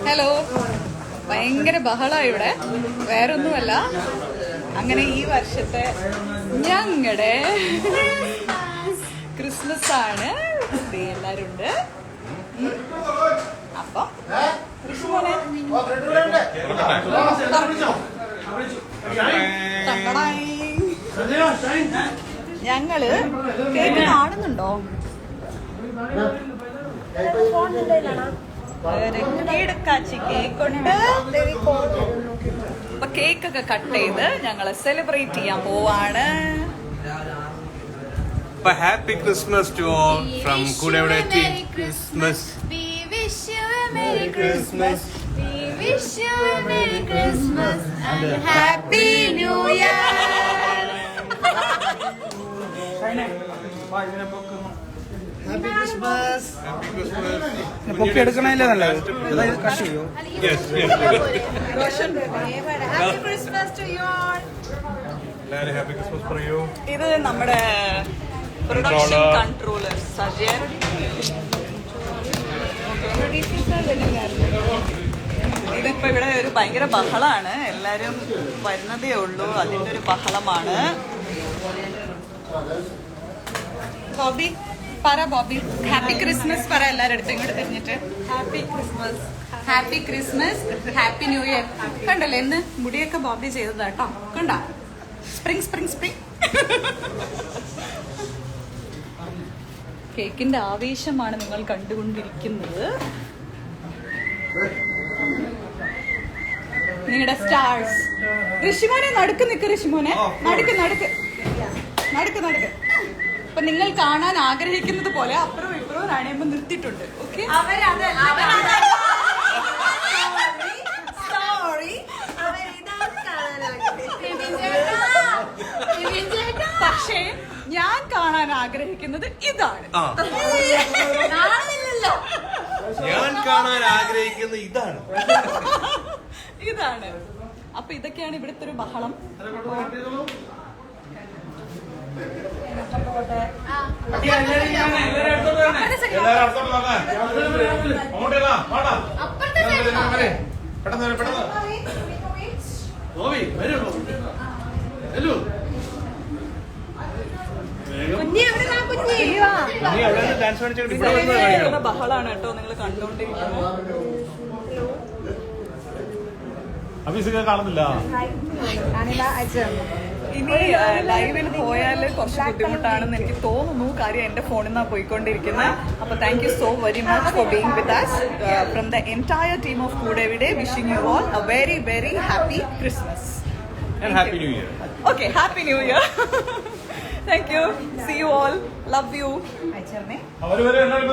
Hello, ഭയങ്കര ബഹളമാണ് ഇവിടെ. വേറൊന്നുമല്ല, അങ്ങനെ ഈ വർഷത്തെ ഞങ്ങളുടെ ക്രിസ്മസ് ആണ്. എല്ലാരും ഉണ്ട്. അപ്പൊ ഞങ്ങള് കേക്ക് കാണുന്നുണ്ടോ? കേക്കുണ്ട്. അപ്പൊ കേക്കൊക്കെ കട്ട് ചെയ്ത് ഞങ്ങള് സെലിബ്രേറ്റ് ചെയ്യാൻ പോവാണ്. Happy Christmas to all from Koodevide team Christmas. We wish you a Merry Christmas. We wish you a Merry Christmas and a Happy New Year. Happy Christmas. പൊക്കി എടുക്കണല്ലേ നല്ലത്. Happy Christmas to you all. Happy Christmas പറയൂ. ഇത് നമ്മുടെ production controller Sajayan. ഇതിപ്പോ ഇവിടെ ഒരു ഭയങ്കര ബഹളാണ്. എല്ലാരും വരുന്നതേ ഉള്ളൂ, അതിന്റെ ഒരു ബഹളമാണ്. ബോബി പറ, ബോബി ഹാപ്പി ക്രിസ്മസ് പറ എല്ലാവരുടെ അടുത്തും. ഇങ്ങോട്ട് തിരിഞ്ഞിട്ട് happy Christmas, happy Christmas, happy new year. കണ്ടല്ലേ, ഇന്ന് മുടിയൊക്കെ ബോബി ചെയ്തതാട്ടോ. കണ്ട, സ്പ്രിങ് സ്പ്രിങ് സ്പ്രിങ്. കേക്കിന്റെ ആവേശമാണ് നിങ്ങൾ കണ്ടുകൊണ്ടിരിക്കുന്നത്. നിങ്ങളുടെ സ്റ്റാർസ്. ഋഷിമോനെ നടുക്ക് നിക്ക്, ഋഷിമോനെ നടുക്ക് നടുക്ക് നടുക്ക് നടുക്ക്. അപ്പൊ നിങ്ങൾ കാണാൻ ആഗ്രഹിക്കുന്നത് പോലെ അപ്പുറവും ഇപ്പുറവും റാണിയമ്മ നിർത്തിയിട്ടുണ്ട്. ഓക്കെ, പക്ഷേ ഞാൻ കാണാൻ ആഗ്രഹിക്കുന്നത് ഇതാണ്. ഞാൻ കാണാൻ ആഗ്രഹിക്കുന്നത് ഇതാണ്. ഇതാണ്. അപ്പൊ ഇതൊക്കെയാണ് ഇവിടുത്തെ ഒരു ബഹളം. ബഹളാണ് കേട്ടോ നിങ്ങൾ കണ്ടോണ്ടിരിക്കുന്നത്. കാണുന്നില്ല. ഇനി ലൈവിൽ പോയാൽ കുറച്ച് ബുദ്ധിമുട്ടാണെന്ന് എനിക്ക് തോന്നുന്നു. കാര്യം എന്റെ ഫോണിൽ നിന്നാണ് പോയിക്കൊണ്ടിരിക്കുന്നത്. അപ്പൊ thank you so very much for being with us from the entire team of food everyday. Wishing you all a very very happy Christmas And happy new year. Okay, happy new year. Thank you. See you all. Love you. അവര് വരെ എല്ലാവരും